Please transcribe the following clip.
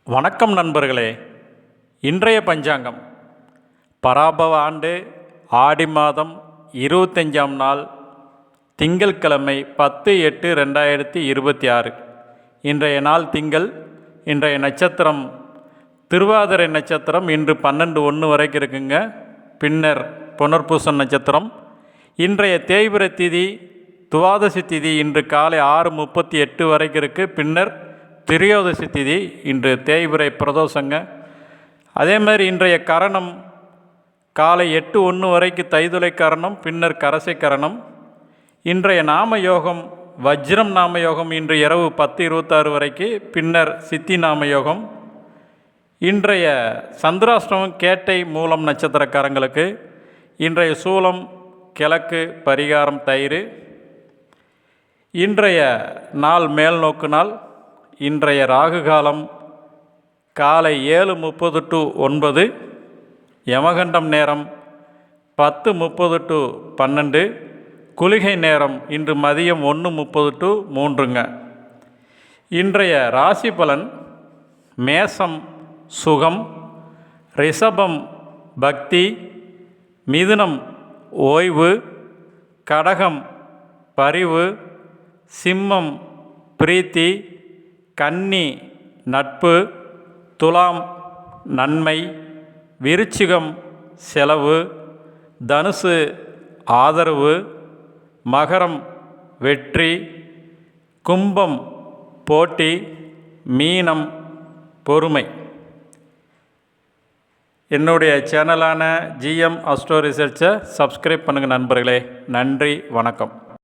வணக்கம் நண்பர்களே. இன்றைய பஞ்சாங்கம் பராபவ ஆண்டு ஆடி மாதம் 25ஆம் நாள் திங்கட்கிழமை 10/8/2026. இன்றைய நாள் திங்கள். இன்றைய நட்சத்திரம் திருவாதிரை நட்சத்திரம். இன்று 12:01 வரைக்கும் இருக்குங்க. பின்னர் புனர்பூசம் நட்சத்திரம். இன்றைய தேய்பிறை திதி துவாதசி திதி இன்று காலை 6:38 வரைக்கும் இருக்குது. பின்னர் திரியோதசி திதி. இன்று தேய்பிறை பிரதோஷங்க. அதே மாதிரி இன்றைய கரணம் காலை 8:01 வரைக்கும் தைதுளை கரணம், பின்னர் கரசை கரணம். இன்றைய நாம யோகம் வஜ்ரம் நாம யோகம் இன்று இரவு 10:26 வரைக்கும், பின்னர் சித்தி நாம யோகம். இன்றைய சந்திராஷ்டமம் கேட்டை மூலம் நட்சத்திரக்காரங்களுக்கு. இன்றைய சூலம் கிழக்கு, பரிகாரம் தயிர். இன்றைய நாள் மேல் நோக்கு நாள். இன்றைய ராகு காலம் காலை 7:30 to 9. யமகண்டம் நேரம் 10:30 to 12. குளிகை நேரம் இன்று மதியம் 1:30 to 3ங்க. இன்றைய ராசி பலன்: மேசம் சுகம், ரிஷபம் பக்தி, மிதுனம் ஓய்வு, கடகம் பரிவு, சிம்மம் பிரீத்தி, கன்னி நட்பு, துலாம் நன்மை, விருச்சிகம் செலவு, தனுசு ஆதரவு, மகரம் வெற்றி, கும்பம் போட்டி, மீனம் பொறுமை. என்னுடைய சேனலான ஜிஎம் அஸ்ட்ரோ ரிசர்ச்சை சப்ஸ்கிரைப் பண்ணுங்கள் நண்பர்களே. நன்றி, வணக்கம்.